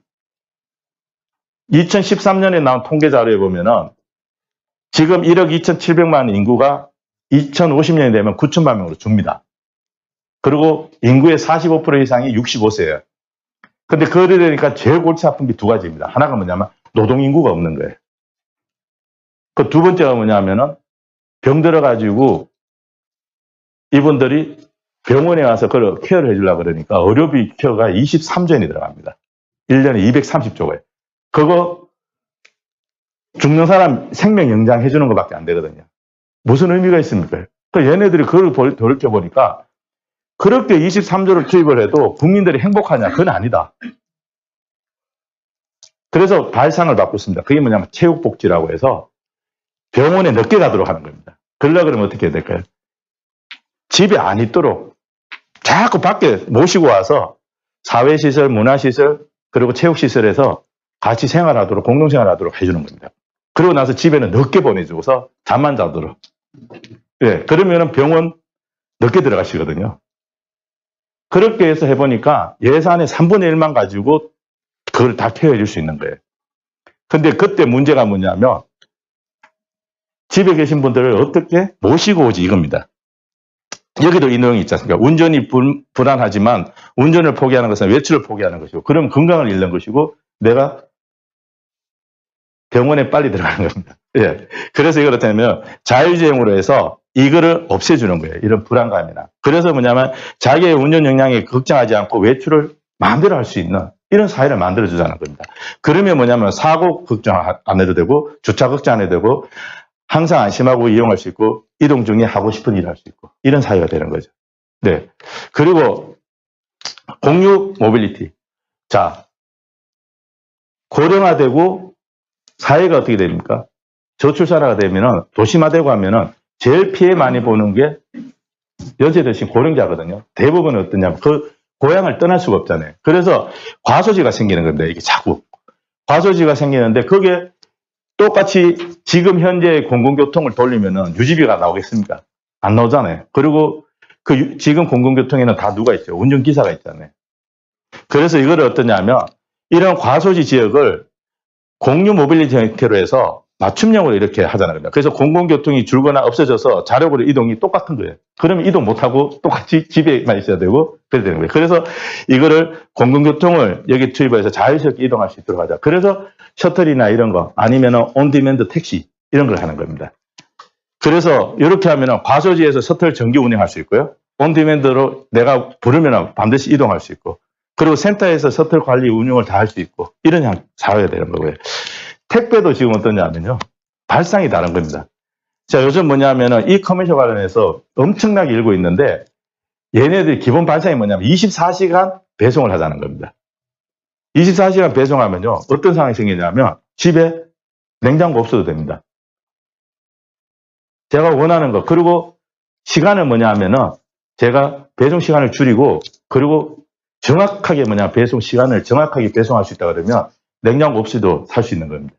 2013년에 나온 통계 자료에 보면은 지금 1억 2,700만 인구가 2050년이 되면 9천만 명으로 줍니다. 그리고 인구의 45% 이상이 65세예요. 근데 그러니까 제일 골치 아픈 게 2가지입니다. 하나가 뭐냐면 노동인구가 없는 거예요. 그 2번째가 뭐냐면은 병 들어가지고 이분들이 병원에 와서 그걸 케어를 해주려고 그러니까 의료비 케어가 23조 원이 들어갑니다. 1년에 230조가요. 그거 죽는 사람 생명 연장 해주는 것밖에 안 되거든요. 무슨 의미가 있습니까? 그 얘네들이 그걸 돌이켜보니까 그렇게 23조를 투입을 해도 국민들이 행복하냐? 그건 아니다. 그래서 발상을 바꿨습니다. 그게 뭐냐면 체육복지라고 해서 병원에 늦게 가도록 하는 겁니다. 그러려고 그러면 어떻게 해야 될까요? 집에 안 있도록 자꾸 밖에 모시고 와서 사회시설, 문화시설, 그리고 체육시설에서 같이 생활하도록, 공동생활하도록 해주는 겁니다. 그러고 나서 집에는 늦게 보내주고서 잠만 자도록. 예, 그러면은 병원 늦게 들어가시거든요. 그렇게 해서 해보니까 예산의 3분의 1만 가지고 그걸 다 케어해 줄 수 있는 거예요. 근데 그때 문제가 뭐냐면 집에 계신 분들을 어떻게 모시고 오지 이겁니다. 여기도 이 내용이 있지 않습니까? 운전이 불안하지만 운전을 포기하는 것은 외출을 포기하는 것이고 그럼 건강을 잃는 것이고 내가 병원에 빨리 들어가는 겁니다. 예. 그래서 이걸 어떻게 하면 자율주행으로 해서 이거를 없애주는 거예요. 이런 불안감이나. 그래서 뭐냐면 자기의 운전 역량에 걱정하지 않고 외출을 마음대로 할 수 있는 이런 사회를 만들어주자는 겁니다. 그러면 뭐냐면 사고 걱정 안 해도 되고 주차 걱정 안 해도 되고 항상 안심하고 이용할 수 있고 이동 중에 하고 싶은 일을 할 수 있고 이런 사회가 되는 거죠. 네. 그리고 공유 모빌리티. 자, 고령화되고 사회가 어떻게 됩니까? 저출산화가 되면은 도시화되고 하면은 제일 피해 많이 보는 게 연세 드신 고령자거든요. 대부분은 어떠냐면 그 고향을 떠날 수가 없잖아요. 그래서 과소지가 생기는 겁니다. 이게 자꾸 과소지가 생기는데 그게 똑같이 지금 현재 공공교통을 돌리면은 유지비가 나오겠습니까? 안 나오잖아요. 그리고 그 지금 공공교통에는 다 누가 있죠? 운전기사가 있잖아요. 그래서 이거를 어떠냐면 이런 과소지 지역을 공유 모빌리티 형태로 해서 맞춤형으로 이렇게 하잖아요. 그래서 공공교통이 줄거나 없어져서 자력으로 이동이 똑같은 거예요. 그러면 이동 못하고 똑같이 집에만 있어야 되고 그래야 되는 거예요. 그래서 이거를 공공교통을 여기 투입해서 자유스럽게 이동할 수 있도록 하자. 그래서 셔틀이나 이런 거 아니면 온디맨드 택시 이런 걸 하는 겁니다. 그래서 이렇게 하면 과소지에서 셔틀 정기 운행할 수 있고요. 온디맨드로 내가 부르면 반드시 이동할 수 있고 그리고 센터에서 셔틀 관리 운영을 다 할 수 있고 이런 사회가 되는 거고요. 택배도 지금 어떠냐면요. 발상이 다른 겁니다. 자, 요즘 뭐냐면은 이 커머셜 관련해서 엄청나게 일고 있는데 얘네들이 기본 발상이 뭐냐면 24시간 배송을 하자는 겁니다. 24시간 배송하면요. 어떤 상황이 생기냐면 집에 냉장고 없어도 됩니다. 제가 원하는 거. 그리고 시간을 뭐냐 하면은 제가 배송 시간을 줄이고 그리고 정확하게 뭐냐 배송 시간을 정확하게 배송할 수 있다 그러면 냉장고 없이도 살 수 있는 겁니다.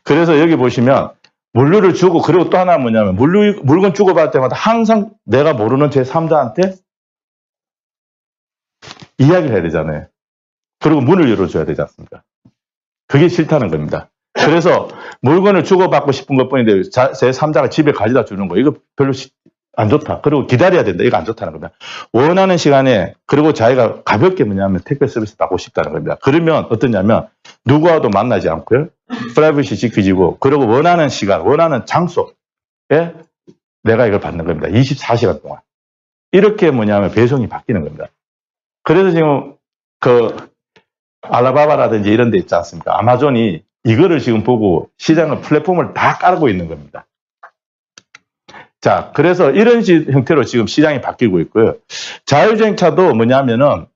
그래서 여기 보시면 물류를 주고 그리고 또 하나 뭐냐면 물건 주고받을 때마다 항상 내가 모르는 제3자한테 이야기를 해야 되잖아요. 그리고 문을 열어줘야 되지 않습니까? 그게 싫다는 겁니다. 그래서 물건을 주고받고 싶은 것뿐인데 제3자가 집에 가져다 주는 거 이거 별로 안 좋다. 그리고 기다려야 된다. 이거 안 좋다는 겁니다. 원하는 시간에 그리고 자기가 가볍게 뭐냐면 택배 서비스 받고 싶다는 겁니다. 그러면 어떠냐면 누구와도 만나지 않고요. 프라이버시 지켜지고 그리고 원하는 시간, 원하는 장소에 내가 이걸 받는 겁니다. 24시간 동안. 이렇게 뭐냐면 배송이 바뀌는 겁니다. 그래서 지금 그 알라바바라든지 이런 데 있지 않습니까? 아마존이 이거를 지금 보고 시장을 플랫폼을 다 깔고 있는 겁니다. 자, 그래서 이런 형태로 지금 시장이 바뀌고 있고요. 자율주행차도 뭐냐면은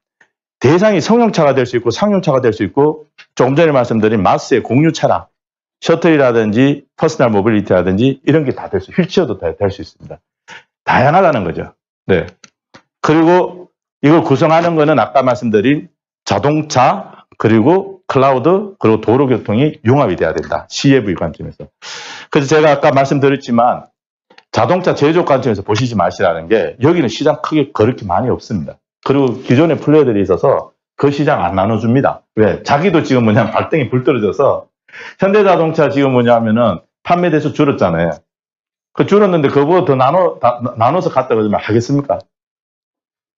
대상이 성용차가 될 수 있고 상용차가 될 수 있고 조금 전에 말씀드린 마스의 공유 차량, 셔틀이라든지 퍼스널 모빌리티라든지 이런 게 다 될 수, 휠체어도 다 될 수 있습니다. 다양하다는 거죠. 네. 그리고 이걸 구성하는 거는 아까 말씀드린 자동차 그리고 클라우드 그리고 도로교통이 융합이 돼야 된다. CAV 관점에서. 그래서 제가 아까 말씀드렸지만 자동차 제조업 관점에서 보시지 마시라는 게 여기는 시장 크게 그렇게 많이 없습니다. 그리고 기존의 플레이어들이 있어서 그 시장 안 나눠줍니다. 왜? 자기도 지금 뭐냐면 발등이 불 떨어져서 현대자동차 지금 뭐냐면은 판매 대수 줄었잖아요. 그 줄었는데 그거보다 더 나눠서 갖다 그러면 하겠습니까?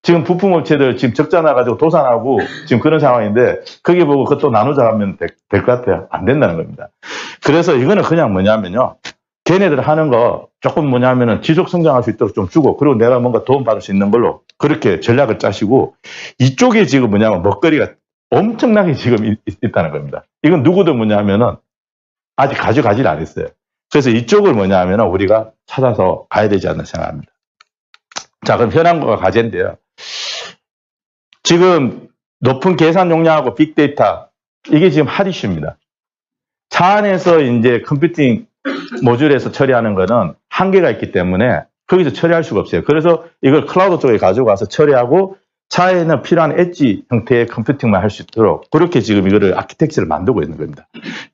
지금 부품업체들 지금 적자 나가지고 도산하고 지금 그런 상황인데 거기 보고 그것도 나누자 하면 될 것 같아요. 안 된다는 겁니다. 그래서 이거는 그냥 뭐냐면요. 걔네들 하는 거 조금 뭐냐면은 지속 성장할 수 있도록 좀 주고 그리고 내가 뭔가 도움 받을 수 있는 걸로 그렇게 전략을 짜시고 이쪽에 지금 뭐냐면 먹거리가 엄청나게 지금 있다는 겁니다. 이건 누구도 뭐냐면은 아직 가져가질 않았어요. 그래서 이쪽을 뭐냐면은 우리가 찾아서 가야 되지 않나 생각합니다. 자, 그럼 현황과 과제인데요. 지금 높은 계산 용량하고 빅데이터 이게 지금 핫 이슈입니다. 차 안에서 이제 컴퓨팅 모듈에서 처리하는 거는 한계가 있기 때문에 거기서 처리할 수가 없어요. 그래서 이걸 클라우드 쪽에 가지고 가서 처리하고 차에는 필요한 엣지 형태의 컴퓨팅만 할 수 있도록 그렇게 지금 이거를 아키텍처를 만들고 있는 겁니다.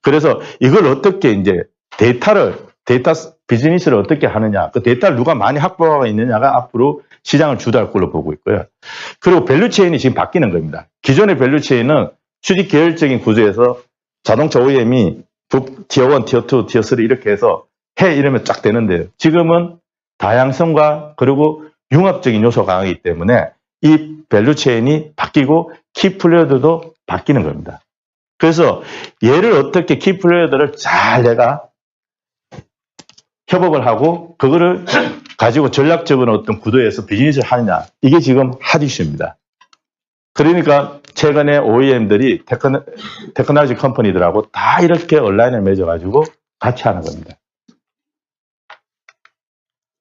그래서 이걸 어떻게 이제 데이터 비즈니스를 어떻게 하느냐, 그 데이터를 누가 많이 확보하고 있느냐가 앞으로 시장을 주도할 걸로 보고 있고요. 그리고 밸류체인이 지금 바뀌는 겁니다. 기존의 밸류체인은 수직 계열적인 구조에서 자동차 OEM이 티어 1, 티어 2, 티어 3 이렇게 해서 이러면 쫙 되는데요. 지금은 다양성과 그리고 융합적인 요소가 강하기 때문에 이 밸류체인이 바뀌고 키플레이어들도 바뀌는 겁니다. 그래서 얘를 어떻게 키플레이어들을 잘 내가 협업을 하고 그거를 가지고 전략적인 어떤 구도에서 비즈니스를 하느냐, 이게 지금 핫 이슈입니다. 그러니까 최근에 OEM들이 테크놀로지 컴퍼니들하고 다 이렇게 온라인을 맺어가지고 같이 하는 겁니다.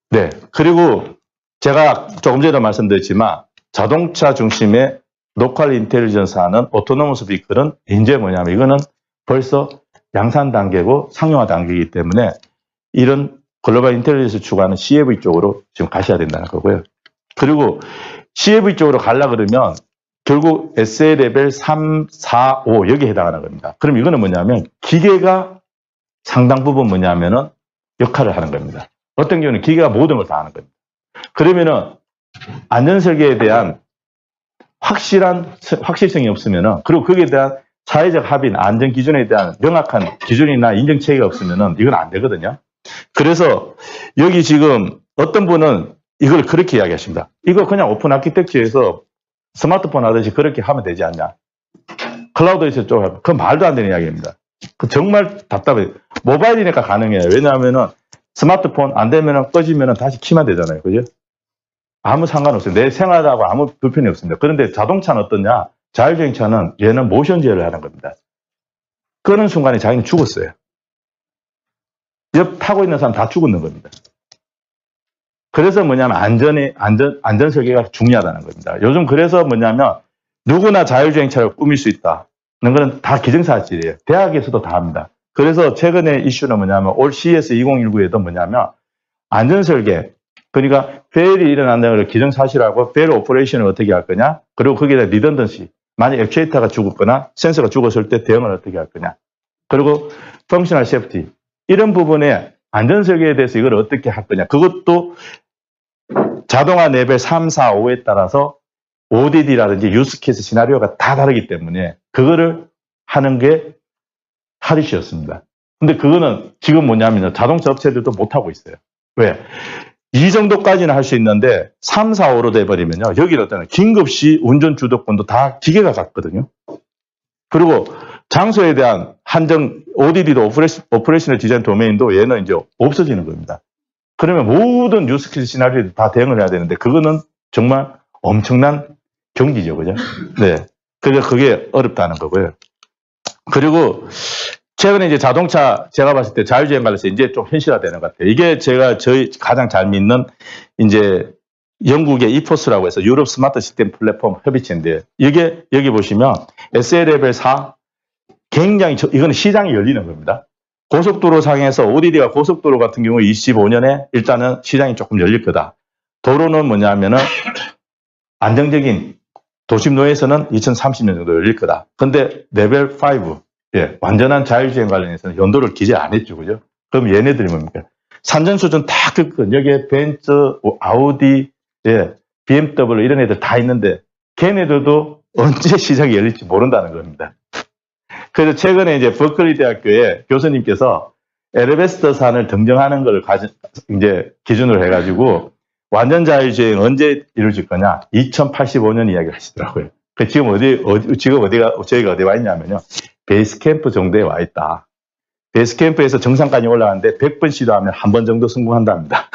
네. 그리고 제가 조금 전에 말씀드렸지만 자동차 중심의 로컬 인텔리전스 하는 오토노머스 비클은 이제 뭐냐면 이거는 벌써 양산 단계고 상용화 단계이기 때문에 이런 글로벌 인텔리전스 추구하는 CAV 쪽으로 지금 가셔야 된다는 거고요. 그리고 CAV 쪽으로 가려고 그러면 결국 SA 레벨 3, 4, 5 여기에 해당하는 겁니다. 그럼 이거는 뭐냐면 기계가 상당 부분 뭐냐면은 역할을 하는 겁니다. 어떤 경우는 기계가 모든 걸 다 하는 겁니다. 그러면은 안전설계에 대한 확실성이 없으면은, 그리고 거기에 대한 사회적 합의나 안전 기준에 대한 명확한 기준이나 인정 체계가 없으면은 이건 안 되거든요. 그래서 여기 지금 어떤 분은 이걸 그렇게 이야기하십니다. 이거 그냥 오픈 아키텍처에서 스마트폰 하듯이 그렇게 하면 되지 않냐. 클라우드에서 좀 하면. 그건 말도 안 되는 이야기입니다. 그 정말 답답해요. 모바일이니까 가능해요. 왜냐하면은 스마트폰 안 되면은 꺼지면은 다시 키면 되잖아요. 그죠? 아무 상관없어요. 내 생활하고 아무 불편이 없습니다. 그런데 자동차는 어떠냐? 자율주행차는 얘는 모션 제어를 하는 겁니다. 끄는 순간에 자기는 죽었어요. 옆 타고 있는 사람 다 죽는 겁니다. 그래서 뭐냐면 안전 설계가 중요하다는 겁니다. 요즘 그래서 뭐냐면 누구나 자율주행차를 꾸밀 수 있다는 건 다 기정사실이에요. 대학에서도 다 합니다. 그래서 최근에 이슈는 뭐냐면 올 CES 2019에도 뭐냐면 안전 설계, 그러니까 페일이 일어난다는 걸 기정사실하고 페일 오퍼레이션을 어떻게 할 거냐, 그리고 거기에 대한 리던던시, 만약 액추에이터가 죽었거나 센서가 죽었을 때 대응을 어떻게 할 거냐, 그리고 펑셔널 세프티, 이런 부분에 안전 설계에 대해서 이걸 어떻게 할 거냐, 그것도 자동화 레벨 3, 4, 5에 따라서 ODD라든지 유스케이스 시나리오가 다 다르기 때문에 그거를 하는 게 핫이슈였습니다. 근데 그거는 지금 뭐냐면 자동차 업체들도 못하고 있어요. 왜? 이 정도까지는 할 수 있는데 3, 4, 5로 돼버리면요. 여기는 어떤 긴급시 운전 주도권도 다 기계가 갖거든요. 그리고 장소에 대한 한정, ODD도 오퍼레이셔널 디자인 도메인도 얘는 이제 없어지는 겁니다. 그러면 모든 뉴스케이스 시나리오에 다 대응을 해야 되는데 그거는 정말 엄청난 경지죠. 그죠? 네. 그래서 그게 어렵다는 거고요. 그리고 최근에 이제 자동차 제가 봤을 때 자율주행 관련해서 이제 좀 현실화되는 것 같아요. 이게 제가 저희 가장 잘 믿는 이제 영국의 이포스라고 해서 유럽 스마트 시스템 플랫폼 협의체인데 이게 여기 보시면 SA 레벨 4 굉장히 이거는 시장이 열리는 겁니다. 고속도로 상에서 ODD가 고속도로 같은 경우 25년에 일단은 시장이 조금 열릴 거다. 도로는 뭐냐면은 안정적인 도심로에서는 2030년 정도 열릴 거다. 근데 레벨 5, 예, 완전한 자율주행 관련해서는 연도를 기재 안 했죠. 그죠? 그럼 얘네들이 뭡니까? 산전수전 다 여기에 벤츠, 아우디, 예, BMW 이런 애들 다 있는데 걔네들도 언제 시장이 열릴지 모른다는 겁니다. 그래서 최근에 이제 버클리 대학교의 교수님께서 엘베스터산을 등정하는 걸 이제 기준으로 해가지고 완전 자율주행 언제 이루어질 거냐? 2085년 이야기를 하시더라고요. 지금 저희가 어디 와 있냐면요. 베이스 캠프 정도에 와 있다. 베이스 캠프에서 정상까지 올라가는데 100번 시도하면 한 번 정도 성공한답니다.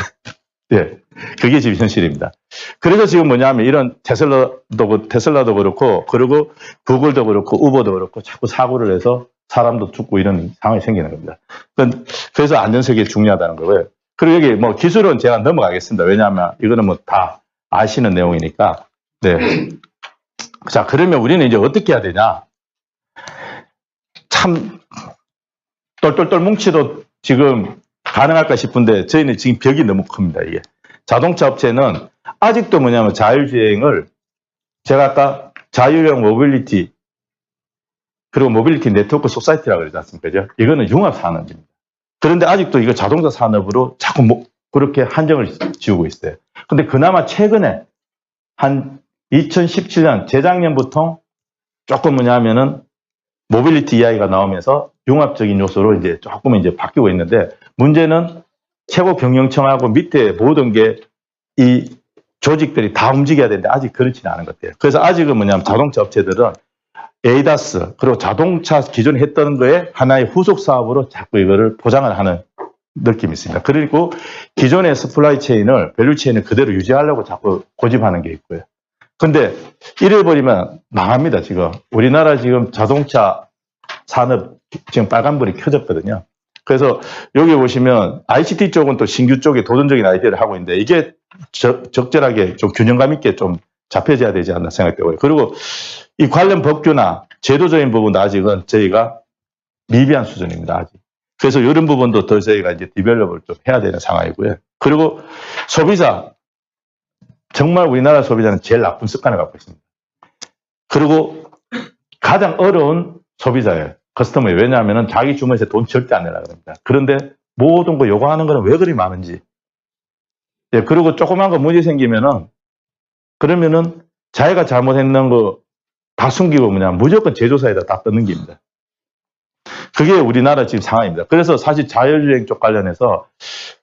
예. 그게 지금 현실입니다. 그래서 지금 뭐냐면 이런 테슬라도 그렇고, 그리고 구글도 그렇고, 우버도 그렇고, 자꾸 사고를 해서 사람도 죽고 이런 상황이 생기는 겁니다. 그래서 안전설계 중요하다는 거고요. 그리고 여기 뭐 기술은 제가 넘어가겠습니다. 왜냐하면 이거는 뭐 다 아시는 내용이니까. 네. 자, 그러면 우리는 이제 어떻게 해야 되냐? 참, 똘똘똘 뭉치도 지금 가능할까 싶은데 저희는 지금 벽이 너무 큽니다, 이게. 자동차 업체는 아직도 뭐냐면 자율주행을 제가 아까 자율형 모빌리티, 그리고 모빌리티 네트워크 소사이티라고 그러지 않습니까? 그죠? 이거는 융합 산업입니다. 그런데 아직도 이거 자동차 산업으로 자꾸 그렇게 한정을 지우고 있어요. 근데 그나마 최근에 한 2017년, 재작년부터 조금 뭐냐면은 모빌리티 이야기가 나오면서 융합적인 요소로 이제 조금 이제 바뀌고 있는데, 문제는 최고 경영청하고 밑에 모든 게 이 조직들이 다 움직여야 되는데 아직 그렇지는 않은 것 같아요. 그래서 아직은 뭐냐면 자동차 업체들은 에이다스, 그리고 자동차 기존에 했던 거에 하나의 후속 사업으로 자꾸 이거를 포장을 하는 느낌이 있습니다. 그리고 기존의 서플라이 체인을, 밸류 체인을 그대로 유지하려고 자꾸 고집하는 게 있고요. 근데 이래버리면 망합니다, 지금. 우리나라 지금 자동차 산업 지금 빨간불이 켜졌거든요. 그래서 여기 보시면 ICT 쪽은 또 신규 쪽에 도전적인 아이디어를 하고 있는데, 이게 적절하게 좀 균형감 있게 좀 잡혀져야 되지 않나 생각되고요. 그리고 이 관련 법규나 제도적인 부분도 아직은 저희가 미비한 수준입니다, 아직. 그래서 이런 부분도 더 저희가 이제 디벨롭을 좀 해야 되는 상황이고요. 그리고 소비자, 정말 우리나라 소비자는 제일 나쁜 습관을 갖고 있습니다. 그리고 가장 어려운 소비자예요, 커스터머예요. 왜냐하면 자기 주머니에서 돈 절대 안 내려고 합니다. 그런데 모든 거 요구하는 거는 왜 그리 많은지. 예, 그리고 조그만 거 문제 생기면은, 그러면은 자기가 잘못했는 거 다 숨기고 무조건 제조사에다 다 떠넘깁니다. 그게 우리나라 지금 상황입니다. 그래서 사실 자율주행 쪽 관련해서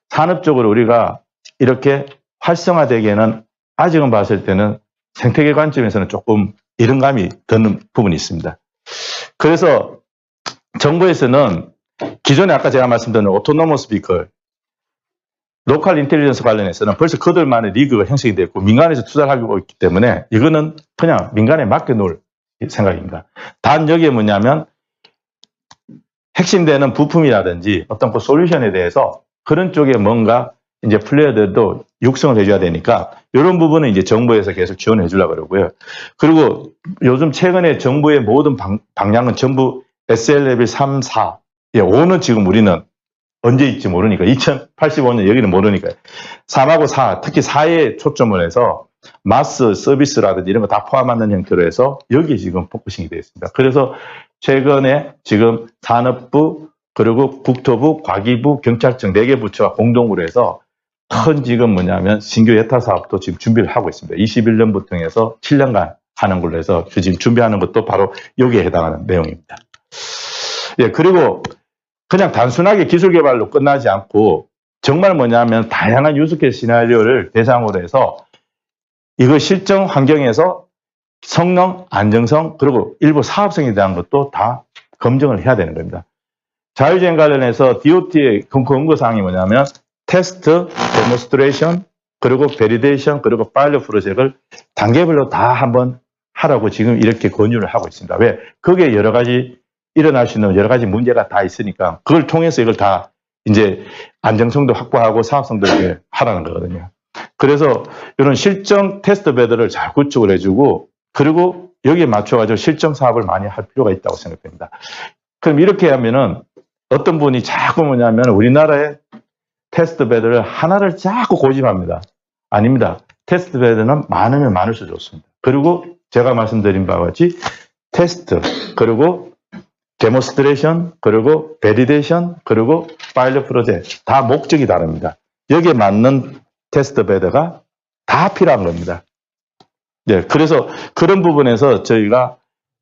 산업적으로 우리가 이렇게 활성화되기에는 아직은 봤을 때는 생태계 관점에서는 조금 이런 감이 드는 부분이 있습니다. 그래서 정부에서는 기존에 아까 제가 말씀드린 오토노머스 비클, 로컬 인텔리전스 관련해서는 벌써 그들만의 리그가 형성이 됐고 민간에서 투자를 하고 있기 때문에 이거는 그냥 민간에 맡겨놓을 생각입니다. 단 여기에 뭐냐면 핵심되는 부품이라든지 어떤 그 솔루션에 대해서 그런 쪽에 뭔가 이제 플레이어들도 육성을 해줘야 되니까 이런 부분은 이제 정부에서 계속 지원해 주려고 그러고요. 그리고 요즘 최근에 정부의 모든 방향은 전부 SLLB 3, 4, 5는 지금 우리는 언제 있지 모르니까, 2085년 여기는 모르니까 3하고 4, 특히 4에 초점을 해서 마스 서비스라든지 이런 거 다 포함하는 형태로 해서 여기에 지금 포커싱이 되어 있습니다. 그래서 최근에 지금 산업부, 그리고 국토부, 과기부, 경찰청 4개 부처가 공동으로 해서 큰 지금 뭐냐면 신규 예타 사업도 지금 준비를 하고 있습니다. 21년부터 해서 7년간 하는 걸로 해서 지금 준비하는 것도 바로 여기에 해당하는 내용입니다. 예, 그리고 그냥 단순하게 기술 개발로 끝나지 않고 정말 뭐냐면 다양한 유스케이스 시나리오를 대상으로 해서 이거 실정 환경에서 성능, 안정성, 그리고 일부 사업성에 대한 것도 다 검증을 해야 되는 겁니다. 자율주행 관련해서 DOT의 권고사항이 뭐냐면 테스트, 데몬스트레이션, 그리고 베리데이션, 그리고 파일럿 프로젝트를 단계별로 다 한번 하라고 지금 이렇게 권유를 하고 있습니다. 왜? 거기에 여러 가지 일어날 수 있는 여러 가지 문제가 다 있으니까 그걸 통해서 이걸 다 이제 안정성도 확보하고 사업성도 이렇게 하라는 거거든요. 그래서 이런 실정 테스트 베드를 잘 구축을 해주고, 그리고 여기에 맞춰가지고 실정 사업을 많이 할 필요가 있다고 생각됩니다. 그럼 이렇게 하면은 어떤 분이 자꾸 뭐냐면 우리나라의 테스트 베드를 하나를 자꾸 고집합니다. 아닙니다. 테스트 베드는 많으면 많을수록 좋습니다. 그리고 제가 말씀드린 바와 같이 테스트, 그리고 데몬스트레이션, 그리고 베리데이션, 그리고 파일럿 프로젝트 다 목적이 다릅니다. 여기에 맞는 테스트 베드가 다 필요한 겁니다. 네, 그래서 그런 부분에서 저희가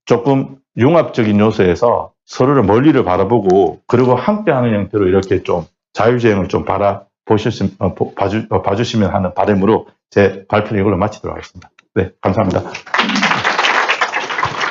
조금 융합적인 요소에서 서로를 멀리를 바라보고, 그리고 함께하는 형태로 이렇게 좀 자율주행을 좀 봐주시면 하는 바람으로 제 발표를 이걸로 마치도록 하겠습니다. 네, 감사합니다.